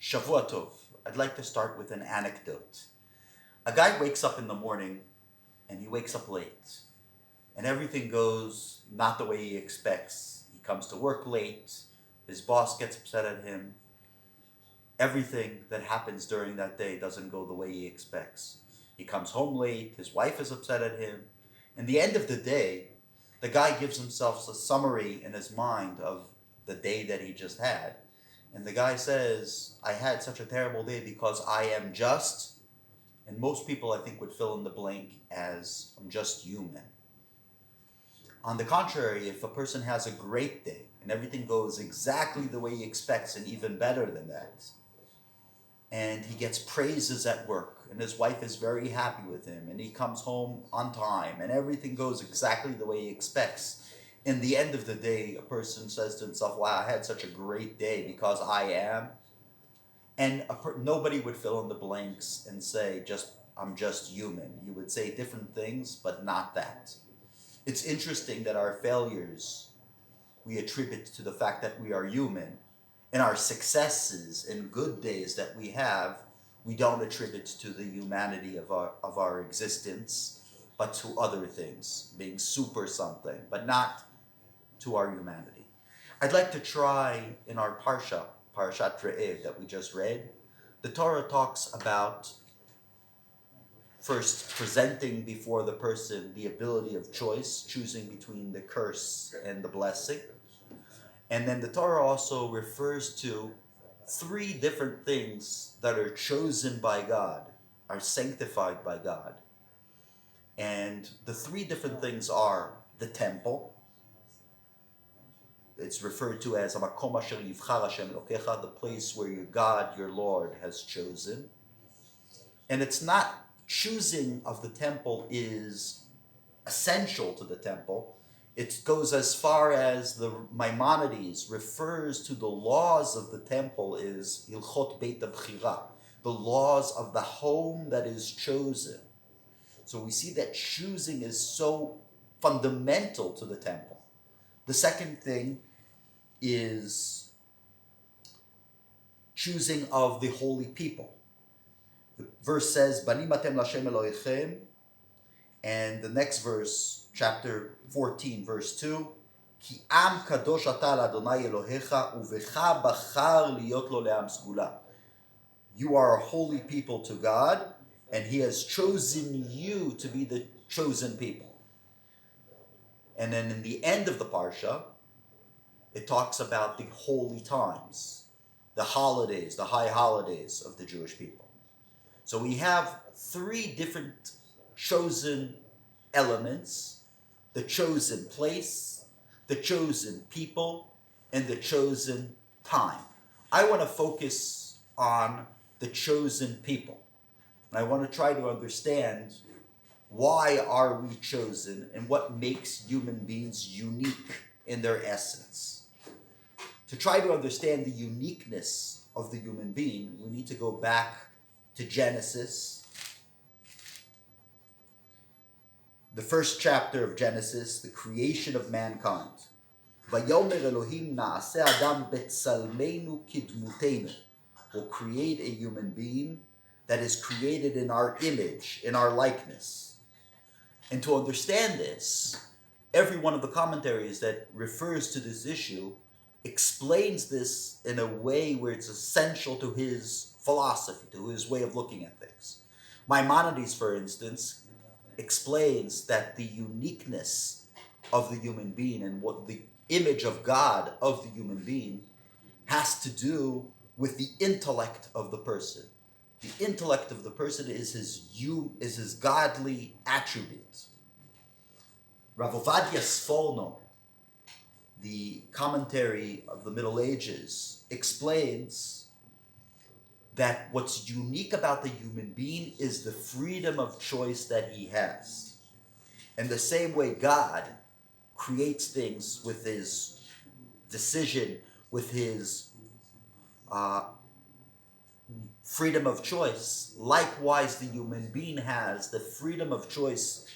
Shavua Tov. I'd like to start with an anecdote. A guy wakes up in the morning and he wakes up late. And everything goes not the way he expects. He comes to work late. His boss gets upset at him. Everything that happens during that day doesn't go the way he expects. He comes home late. His wife is upset at him. In the end of the day, the guy gives himself a summary in his mind of the day that he just had. And the guy says, I had such a terrible day because I am just, and most people I think would fill in the blank as I'm just human. On the contrary, if a person has a great day and everything goes exactly the way he expects and even better than that, and he gets praises at work and his wife is very happy with him and he comes home on time and everything goes exactly the way he expects, in the end of the day, a person says to himself, wow, I had such a great day because I am. And nobody would fill in the blanks and say, I'm just human. You would say different things, but not that. It's interesting that our failures, we attribute to the fact that we are human. And our successes and good days that we have, we don't attribute to the humanity of our existence, but to other things, being super something, but not to our humanity. I'd like to try in our Parashat Re'eh that we just read. The Torah talks about first presenting before the person the ability of choice, choosing between the curse and the blessing. And then the Torah also refers to three different things that are chosen by God, are sanctified by God. And the three different things are the temple. It's referred to as Hamakom Asher Yivchar Hashem Elokecha, the place where your God, your Lord, has chosen. And it's not choosing of the temple is essential to the temple. It goes as far as the Maimonides refers to the laws of the temple is Hilchot Beit HaBchira, the laws of the home that is chosen. So we see that choosing is so fundamental to the temple. The second thing is choosing of the holy people. The verse says, Banim atem l'Hashem Elohechem, and the next verse, chapter 14, verse 2, Ki am kadosh ata l'Adonai Elohecha, uvecha bachar liot lo le'am sgula. You are a holy people to God, and He has chosen you to be the chosen people. And then in the end of the Parsha, it talks about the holy times, the holidays, the high holidays of the Jewish people. So we have three different chosen elements: the chosen place, the chosen people, and the chosen time. I want to focus on the chosen people. And I want to try to understand why are we chosen and what makes human beings unique in their essence. To try to understand the uniqueness of the human being, we need to go back to Genesis. The first chapter of Genesis, the creation of mankind. Vayomer Elohim na'aseh adam betzalmeinu kidmutenu. We'll create a human being that is created in our image, in our likeness. And to understand this, every one of the commentaries that refers to this issue explains this in a way where it's essential to his philosophy, to his way of looking at things. Maimonides, for instance, explains that the uniqueness of the human being and what the image of God of the human being has to do with the intellect of the person. The intellect of the person is his godly attribute. Rav Ovadia Sforno, the commentary of the Middle Ages, explains that what's unique about the human being is the freedom of choice that he has. In the same way God creates things with his decision, with his freedom of choice, likewise the human being has the freedom of choice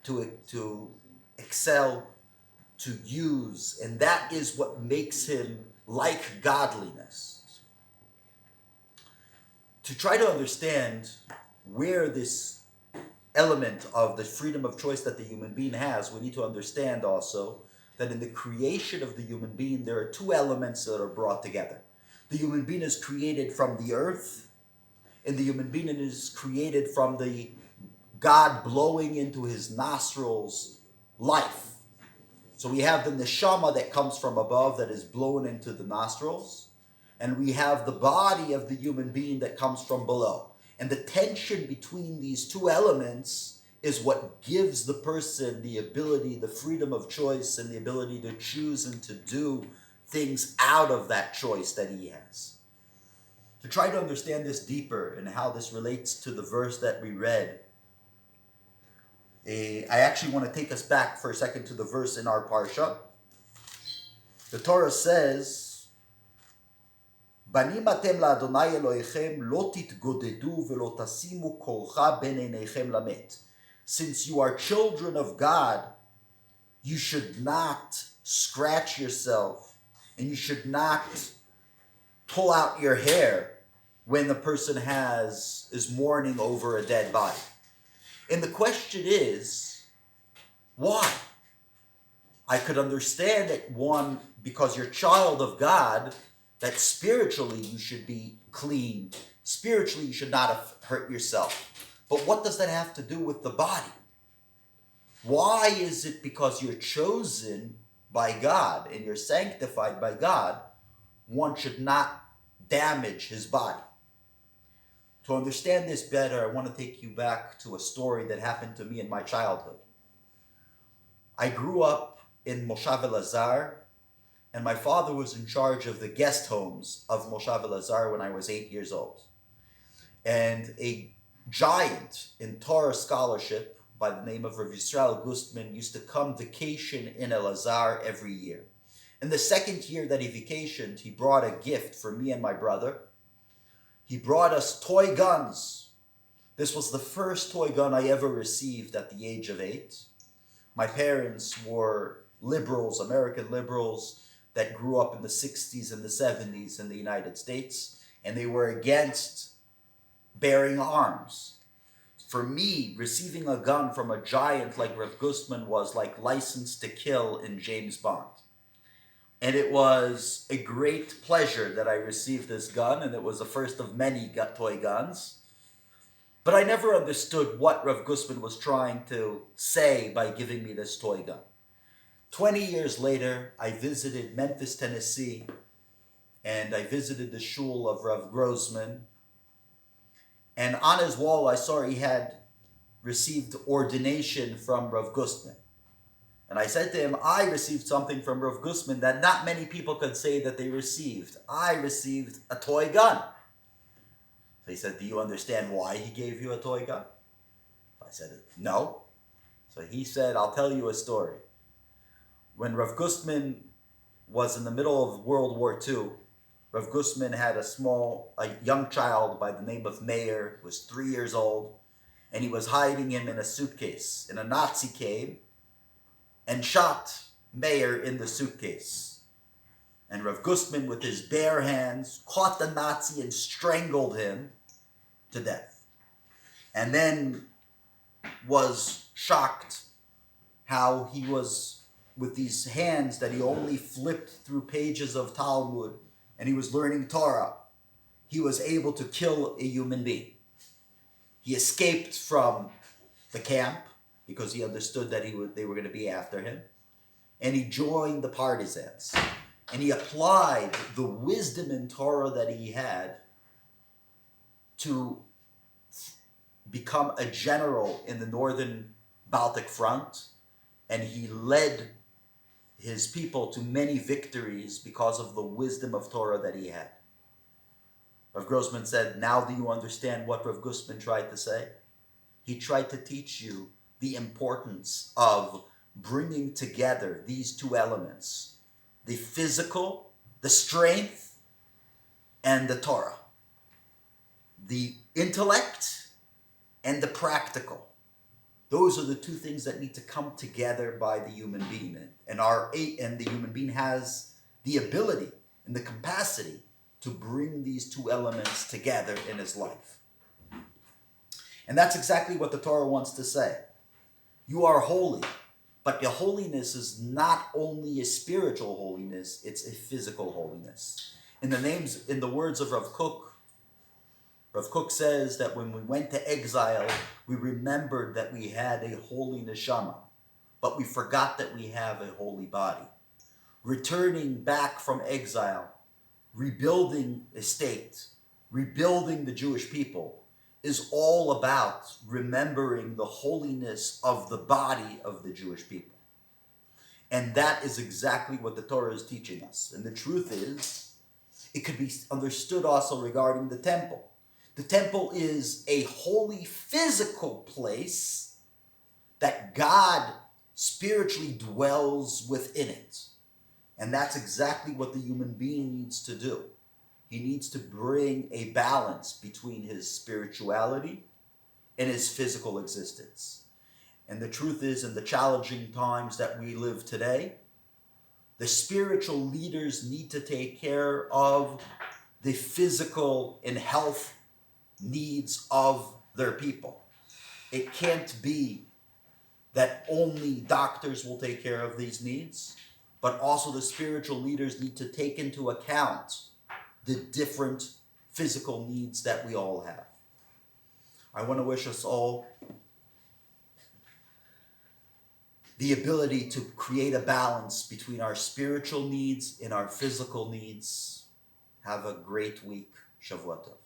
to excel, to use, and that is what makes him like godliness. to try to understand where this element of the freedom of choice that the human being has, we need to understand also that in the creation of the human being, there are two elements that are brought together. The human being is created from the earth, and the human being is created from the God blowing into his nostrils life. So we have the neshama that comes from above that is blown into the nostrils, and we have the body of the human being that comes from below. And the tension between these two elements is what gives the person the ability, the freedom of choice, and the ability to choose and to do things out of that choice that he has. To try to understand this deeper and how this relates to the verse that we read, I actually want to take us back for a second to the verse in our parsha. The Torah says, "Banim atem la'Adonai Elohechem lo titgodedu velo tasimu kolcha ben einechem lamet." Since you are children of God, you should not scratch yourself and you should not pull out your hair when the person is mourning over a dead body. And the question is, why? I could understand that one, because you're a child of God, that spiritually you should be clean. Spiritually you should not have hurt yourself. But what does that have to do with the body? Why is it because you're chosen by God and you're sanctified by God, one should not damage his body? To understand this better, I want to take you back to a story that happened to me in my childhood. I grew up in Moshav Elazar, and my father was in charge of the guest homes of Moshav Elazar when I was 8 years old. And a giant in Torah scholarship by the name of Rav Yisrael Gustman used to come vacation in Elazar every year. In the second year that he vacationed, he brought a gift for me and my brother. He brought us toy guns. This was the first toy gun I ever received at the age of 8. My parents were liberals, American liberals, that grew up in the 60s and the 70s in the United States, and they were against bearing arms. For me, receiving a gun from a giant like Rav Gustman was like License to Kill in James Bond. And it was a great pleasure that I received this gun, and it was the first of many toy guns. But I never understood what Rav Gustman was trying to say by giving me this toy gun. 20 years later, I visited Memphis, Tennessee, and I visited the shul of Rav Grossman. And on his wall, I saw he had received ordination from Rav Gustman. And I said to him, I received something from Rav Gustman that not many people could say that they received. I received a toy gun. So he said, do you understand why he gave you a toy gun? I said, no. So he said, I'll tell you a story. When Rav Gustman was in the middle of World War II, Rav Gustman had a young child by the name of Meir, who was 3 years old, and he was hiding him in a suitcase. And a Nazi came and shot Meir in the suitcase. And Rav Gustman, with his bare hands, caught the Nazi and strangled him to death. And then was shocked how he was, with these hands that he only flipped through pages of Talmud, and he was learning Torah, he was able to kill a human being. He escaped from the camp because he understood that they were going to be after him. And he joined the partisans. And he applied the wisdom in Torah that he had to become a general in the northern Baltic front. And he led his people to many victories because of the wisdom of Torah that he had. Rav Grossman said, now do you understand what Rav Gustman tried to say? He tried to teach you the importance of bringing together these two elements, the physical, the strength, and the Torah, the intellect and the practical. Those are the two things that need to come together by the human being. And the human being has the ability and the capacity to bring these two elements together in his life. And that's exactly what the Torah wants to say. You are holy, but your holiness is not only a spiritual holiness, it's a physical holiness. In the words of Rav Kook says that when we went to exile, we remembered that we had a holy neshama, but we forgot that we have a holy body. Returning back from exile, rebuilding a state, rebuilding the Jewish people, is all about remembering the holiness of the body of the Jewish people. And that is exactly what the Torah is teaching us. And the truth is, it could be understood also regarding the temple. The temple is a holy physical place that God spiritually dwells within it. And that's exactly what the human being needs to do. He needs to bring a balance between his spirituality and his physical existence. And the truth is, in the challenging times that we live today, the spiritual leaders need to take care of the physical and health needs of their people. It can't be that only doctors will take care of these needs, but also the spiritual leaders need to take into account the different physical needs that we all have. I want to wish us all the ability to create a balance between our spiritual needs and our physical needs. Have a great week. Shavua Tov.